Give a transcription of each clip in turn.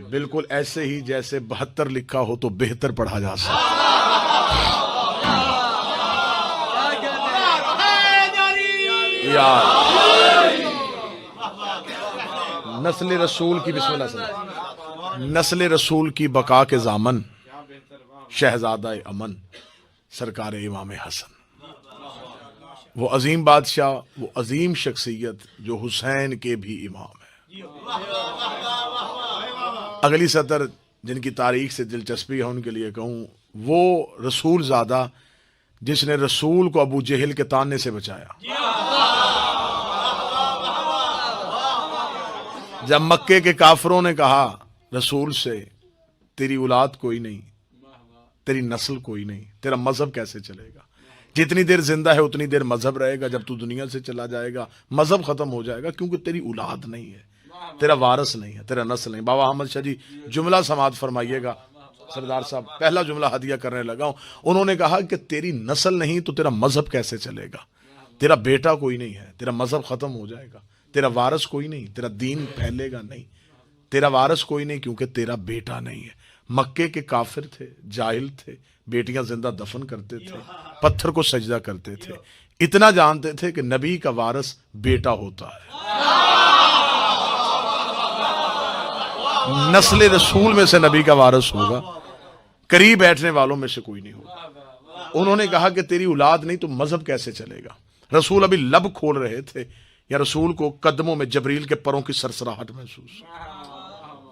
बिल्कुल ऐसे ही जैसे 72 लिखा हो तो बेहतर पढ़ा जा सकता। यार नस्ल रसूल की बिस्मिल्लाह से नस्ल रसूल की बका के जामन शहजादा अमन सरकार इमाम हसन, वो अजीम बादशाह, वो अजीम शख्सियत जो हुसैन के भी इमाम है। अगली सतर जिनकी तारीख से दिलचस्पी है उनके लिए कहूं, वो रसूल ज़ादा जिसने रसूल को अबू जहल के ताने से बचाया। जब मक्के के काफरों ने कहा रसूल से तेरी औलाद कोई नहीं, तेरी नस्ल कोई नहीं, तेरा मजहब कैसे चलेगा, जितनी देर जिंदा है उतनी देर मजहब रहेगा, जब तू दुनिया से चला जाएगा मजहब खत्म हो जाएगा, क्योंकि तेरी औलाद नहीं है, तेरा वारस नहीं है, तेरा नस्ल नहीं। बाबा अहमद शाह जी जुमला समात फरमाइएगा। सरदार साहब पहला जुमला हदिया करने लगा हूं, उन्होंने कहा कि तेरी नस्ल नहीं तो तेरा मजहब कैसे चलेगा, तेरा बेटा कोई नहीं है, तेरा मजहब खत्म हो जाएगा, तेरा वारस कोई नहीं, तेरा दीन फैलेगा नहीं, तेरा वारस कोई नहीं, क्योंकि तेरा बेटा नहीं है। मक्के के काफिर थे, जाहिल थे, बेटियां जिंदा दफन करते थे, पत्थर को सजदा करते थे, इतना जानते थे कि नबी का वारस बेटा होता है। नस्ल रसूल में से नबी का वारस होगा, करीब बैठने वालों में से कोई नहीं होगा। उन्होंने कहा कि तेरी औलाद नहीं तो मजहब कैसे चलेगा। रसूल अभी लब खोल रहे थे या रसूल को कदमों में जबरील के परों की सरसराहट महसूस।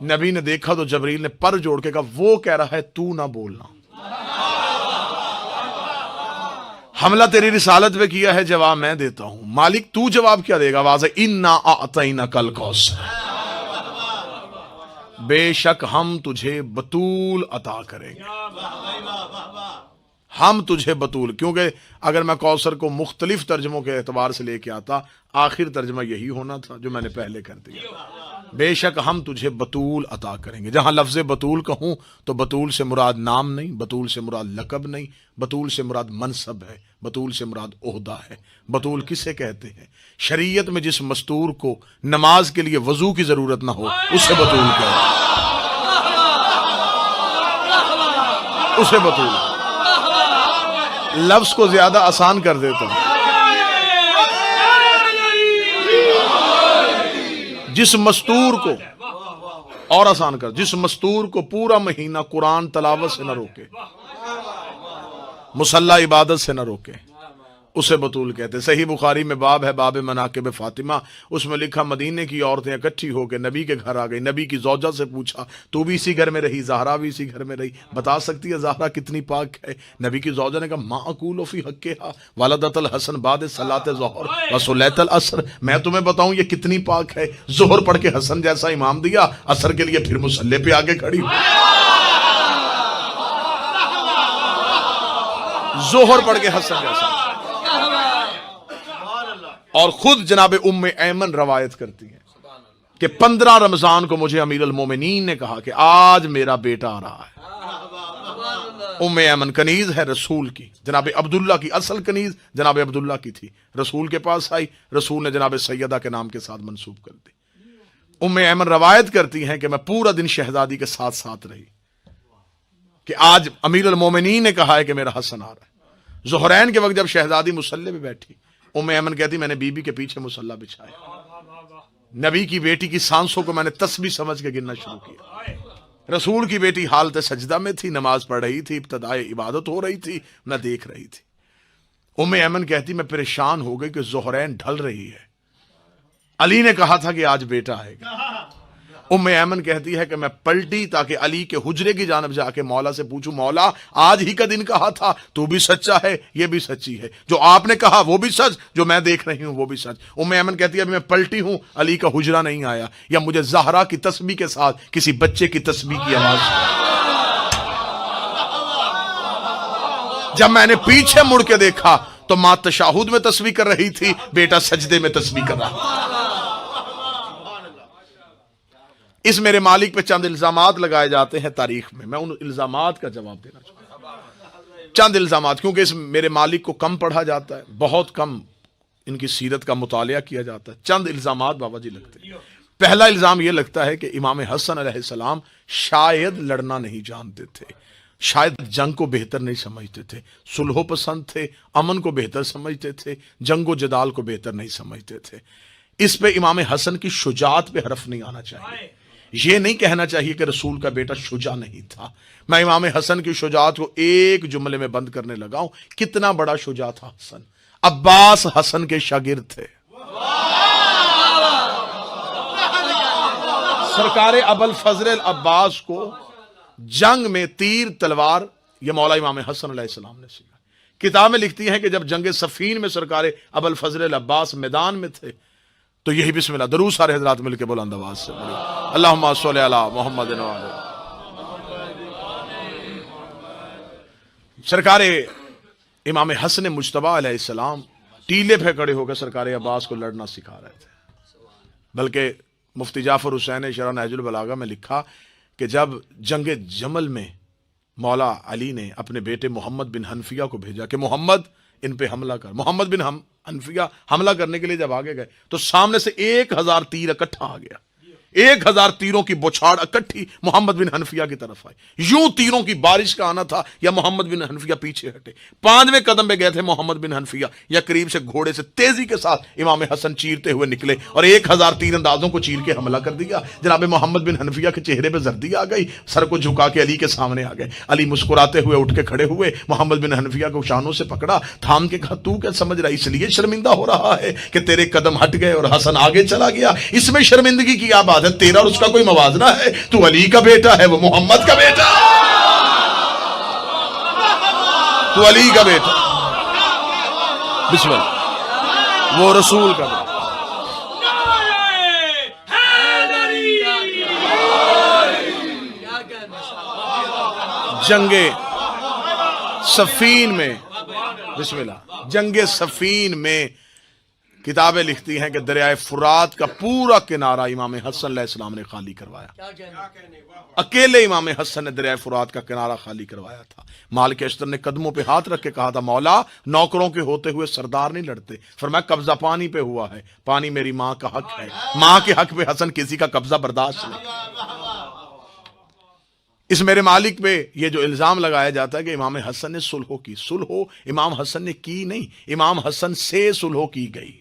नबी ने देखा तो जबरील ने पर जोड़ के कहा वो कह रहा है तू ना बोलना, हमला तेरी रिसालत पे किया है, जवाब मैं देता हूं। मालिक तू जवाब क्या देगा? आवाज है इन्ना आतैना कल कौसर, बेशक हम तुझे बतूल अता करेंगे, हम तुझे बतूल। क्योंकि अगर मैं कौसर को मुख्तलिफ तर्जमों के एतबार से लेके आता, आखिर तर्जमा यही होना था जो मैंने पहले कर दिया, बेशक हम तुझे बतूल अता करेंगे। जहां लफ्ज़ बतूल कहूं तो बतूल से मुराद नाम नहीं, बतूल से मुराद लकब नहीं, बतूल से मुराद मनसब है, बतूल से मुराद ओहदा है। बतूल किसे कहते हैं? शरीयत में जिस मस्तूर को नमाज के लिए वजू की जरूरत ना हो उसे बतूल कहते हैं, उसे बतूल। लफ्ज को ज्यादा आसान कर देता हूं, जिस मस्तूर को और आसान कर, जिस मस्तूर को पूरा महीना कुरान तलावत से न रोके, मुसल्ला इबादत से न रोके, उसे बतूल कहते। सही बुखारी में बाब है, बाब मनाकिब फातिमा, उसमें लिखा मदीने की औरतें इकट्ठी होकर नबी के घर आ गई। नबी की ज़ौजा से पूछा तू भी इसी घर में रही, ज़हरा भी इसी घर में रही, बता सकती है ज़हरा कितनी पाक है? नबी की ज़ौजा ने कहा माअकूल फी हक़्क़िहा वलदतल हसन बाद सलात ज़ोहर व सुलैतल असर, मैं तुम्हें बताऊं ये कितनी पाक है। जोहर पढ़ के हसन जैसा इमाम दिया, असर के लिए फिर मुसल्ले पे आगे खड़ी, जोहर पढ़ के हसन जैसा। और खुद जनाब उम्मे ऐमन रवायत करती हैं कि 15 रमजान को मुझे अमीर अल मोमिनीन ने कहा कि आज मेरा बेटा आ रहा है। उम्मे ऐमन कनीज है रसूल की, जनाब अब्दुल्ला की असल कनीज जनाब अब्दुल्ला की थी, रसूल के पास आई, रसूल ने जनाब सैयदा के नाम के साथ मंसूब कर दी। उम्मे ऐमन रवायत करती हैं कि मैं पूरा दिन शहजादी के साथ साथ रही कि आज अमीर अल मोमिनीन ने कहा है कि मेरा हसन आ रहा है। ज़ोहरैन के वक्त जब शहजादी मुसल्ले पे बैठी, उम्मे ऐमन कहती मैंने बीबी के पीछे मुसल्ला बिछाया, नबी की बेटी की सांसों को मैंने तस्बीह समझ के गिनना शुरू किया। रसूल की बेटी हालत सजदा में थी, नमाज पढ़ रही थी, इब्तदाए इबादत हो रही थी, मैं देख रही थी। उम्मे ऐमन कहती मैं परेशान हो गई कि ज़ोहरैन ढल रही है, अली ने कहा था कि आज बेटा आएगा। उम्मे ऐमन कहती है कि मैं पलटी ताकि अली के हुजरे की जानब जाके मौला से पूछूं, मौला आज ही का दिन कहा था, तू भी सच्चा है, ये भी सच्ची है, जो आपने कहा वो भी सच, जो मैं देख रही हूं वो भी सच। उम्मे ऐमन कहती है मैं पलटी हूं, अली का हुजरा नहीं आया, या मुझे ज़हरा की तस्बीह के साथ किसी बच्चे की तस्बीह की आवाज। जब मैंने पीछे मुड़ के देखा तो मां तशाहुद में तस्बीह कर रही थी, बेटा सजदे में तस्बीह कर रहा था। इस मेरे मालिक पे चंद इल्जामात लगाए जाते हैं तारीख में, मैं उन इल्जामात का जवाब देना चाहता हूं। चंद इल्जामात, क्योंकि इस मेरे मालिक को कम पढ़ा जाता है, बहुत कम इनकी सीरत का मुतालिया किया जाता है। चंद इल्जामात बाबा जी लगते हैं। पहला इल्जाम यह लगता है कि इमाम हसन अलैहिस्सलाम शायद लड़ना नहीं जानते थे, शायद जंग को बेहतर नहीं समझते थे, सुलह पसंद थे, अमन को बेहतर समझते थे, जंगो जदाल को बेहतर नहीं समझते थे। इस पे इमाम हसन की शुजात पे हरफ नहीं आना चाहिए। यह नहीं कहना चाहिए कि रसूल का बेटा शुजा नहीं था। मैं इमाम हसन की शुजात को एक जुमले में बंद करने लगा हूं। कितना बड़ा शुजा था हसन। अब्बास हसन के शागिर्द थे। सरकारे अबुल फजल अब्बास को जंग में तीर तलवार यह मौला इमाम हसन अलैहिस्सलाम ने सीखा। किताबें लिखती हैं कि जब जंग सफीन में सरकारे अबुल फजल अब्बास मैदान में थे तो यही बिस्मिल्लाह दरूद सारे हजरात मिलकर बुलंद आवाज से पढ़े, अल्लाहुम्मा सल्ली अला मुहम्मद व अला। सरकारे इमाम हसन मुज्तबा अलैहिस्सलाम टीले पे खड़े होकर सरकारे अब्बास को लड़ना सिखा रहे थे। बल्कि मुफ्ती जाफर हुसैन शरह नहजुल बलागा में लिखा कि जब जंग जमल में मौला अली ने अपने बेटे मोहम्मद बिन हनफिया को भेजा कि मोहम्मद इन पे हमला कर, मोहम्मद बिन हनफिया हमला करने के लिए जब आगे गए तो सामने से 1000 तीर इकट्ठा आ गया। 1000 तीरों की बौछार इकट्ठी मोहम्मद बिन हनफिया की तरफ आई। यूं तीरों की बारिश का आना था या मोहम्मद बिन हनफिया पीछे हटे। 5वें कदम पे गए थे मोहम्मद बिन हनफिया या करीब से घोड़े से तेजी के साथ इमाम हसन चीरते हुए निकले और 1000 तीरंदाजों को चीर के हमला कर दिया। जनाब मोहम्मद बिन हनफिया के चेहरे पे जर्दी आ गई, सर को झुका के अली के सामने आ गए। अली मुस्कुराते हुए उठ के खड़े हुए, मोहम्मद बिन हनफिया को शानों से पकड़ा, थाम के कहा तू क्या समझ रहा है इसलिए शर्मिंदा हो रहा है कि तेरे कदम हट गए और हसन आगे चला गया? इसमें शर्मिंदगी की क्या बात है? तेरा और उसका कोई मवाजना है? तू अली का बेटा है, वो मोहम्मद का बेटा। तू अली का बेटा, बिस्मिल्लाह, वो रसूल का बेटा। जंगे सफीन में, बिस्मिल्लाह, जंगे सफीन में किताबें लिखती हैं कि दरियाए फुरात का पूरा किनारा इमाम हसन अलैहिस्सलाम ने खाली करवाया। अकेले इमाम हसन ने दरियाए फुरात का किनारा खाली करवाया था। मालिक अशतर ने कदमों पे हाथ रख के कहा था मौला नौकरों के होते हुए सरदार नहीं लड़ते। फरमाया कब्जा पानी पे हुआ है, पानी मेरी मां का हक है, मां के हक पे हसन किसी का कब्जा बर्दाश्त नहीं। इस मेरे मालिक पे ये जो इल्जाम लगाया जाता है कि इमाम हसन ने सुलह की, सुलह इमाम हसन ने की नहीं, इमाम हसन से सुलह की गई।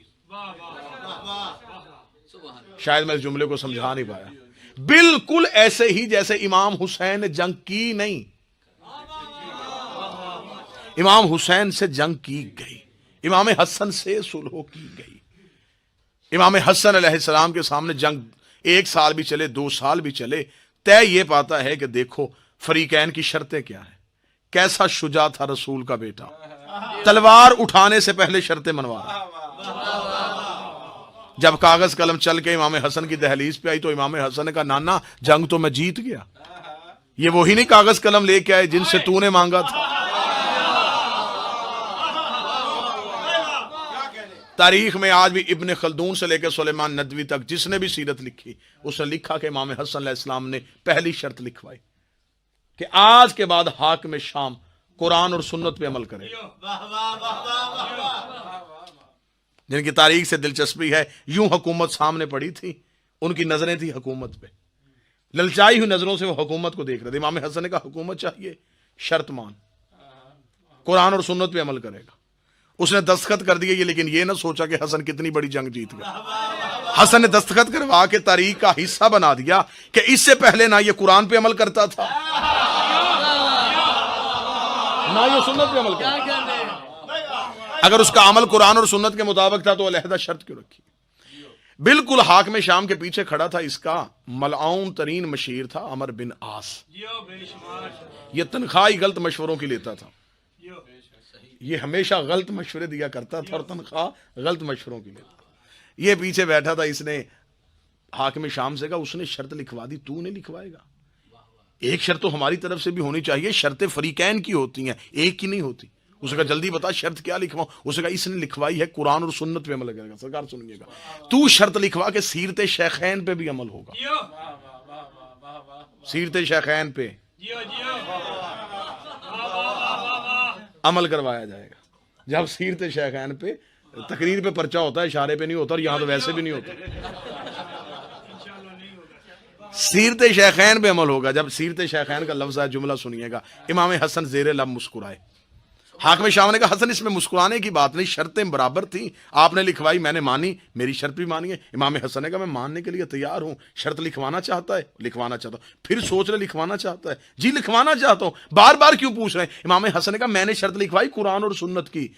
शायद मैं इस जुमले को समझा नहीं पाया। बिल्कुल ऐसे ही जैसे इमाम हुसैन ने जंग की नहीं, इमाम हुसैन से जंग की गई, इमाम हसन से सुलह की गई। इमाम हसन अलैहिस्सलाम के सामने जंग 1 साल भी चले, 2 साल भी चले, तय ये पाता है कि देखो फरीकैन की शर्तें क्या है। कैसा शुजा था रसूल का बेटा, तलवार उठाने से पहले शर्तें मनवा रहा। जब कागज कलम चल के इमाम हसन की दहलीज पे आई तो इमाम हसन ने कहा नाना जंग तो मैं जीत गया, ये वही नहीं कागज कलम लेके आए जिनसे तूने मांगा था। तारीख में आज भी इब्ने खल्दून से लेकर सुलेमान नदवी तक जिसने भी सीरत लिखी उसने लिखा कि इमाम हसन अलैहिस्सलाम ने पहली शर्त लिखवाई कि आज के बाद हाकिम शाम कुरान और सुन्नत पे अमल करे। जिनकी तारीख से दिलचस्पी है, यूं हुकूमत सामने पड़ी थी, उनकी नजरें थी हुकूमत पे, ललचाई हुई नजरों से वो हुकूमत को देख रहे थे। इमाम हसन ने कहा हुकूमत चाहिए, शर्त मान, कुरान और सुन्नत पे अमल करेगा। उसने दस्तखत कर दिए, लेकिन ये ना सोचा कि हसन कितनी बड़ी जंग जीत गया। हसन ने दस्तखत करवा के तारीख का हिस्सा बना दिया कि इससे पहले ना ये कुरान पे अमल करता था ना ये सुन्नत पे अमल करता। अगर उसका अमल कुरान और सुन्नत के मुताबिक था तो अलहदा शर्त क्यों रखी? बिल्कुल हाकिम शाम के पीछे खड़ा था, इसका मलआऊन तरीन मशीर था अमर बिन आस। ये तनख्वाह ही गलत मशवरों की लेता था, ये हमेशा गलत मशवरे दिया करता था और तनख्वाह गलत मशवरों की लेता। ये पीछे बैठा था, इसने हाकिम शाम से कहा, उसने शर्त लिखवा दी, तू नहीं लिखवाएगा? एक शर्त तो हमारी तरफ से भी होनी चाहिए, शर्तें फरीकैन की होती हैं, एक की नहीं होती। उसने कहा जल्दी बता शर्त क्या लिखवाऊं? उसने कहा इसने लिखवाई है कुरान और सुन्नत पे अमल करेगा। सरकार सुनिएगा, तू शर्त लिखवा के सीरत शैखैन पे भी अमल होगा, सीरत शैखैन पे अमल करवाया जाएगा। जब सीरत शैखैन पे तकरीर पे पर्चा होता है, इशारे पे नहीं होता, और यहां तो वैसे भी नहीं होता। सीरत शेखैन पे अमल होगा। जब सीरत शेखैन का लफ्ज़ है, जुमला सुनिएगा, इमाम हसन ज़ेरे लब मुस्कुराए। हाकिम शाह ने कहा हसन इसमें मुस्कुराने की बात नहीं, शर्तें बराबर थी, आपने लिखवाई, मैंने मानी, मेरी शर्त भी मानी है। इमाम हसन ने कहा मैं मानने के लिए तैयार हूं। शर्त लिखवाना चाहता है? लिखवाना चाहता हूं। फिर सोच रहे लिखवाना चाहता है? जी लिखवाना चाहता हूं। बार बार क्यों पूछ रहे हैं? इमाम हसन ने कहा मैंने शर्त लिखवाई कुरान और सुन्नत की,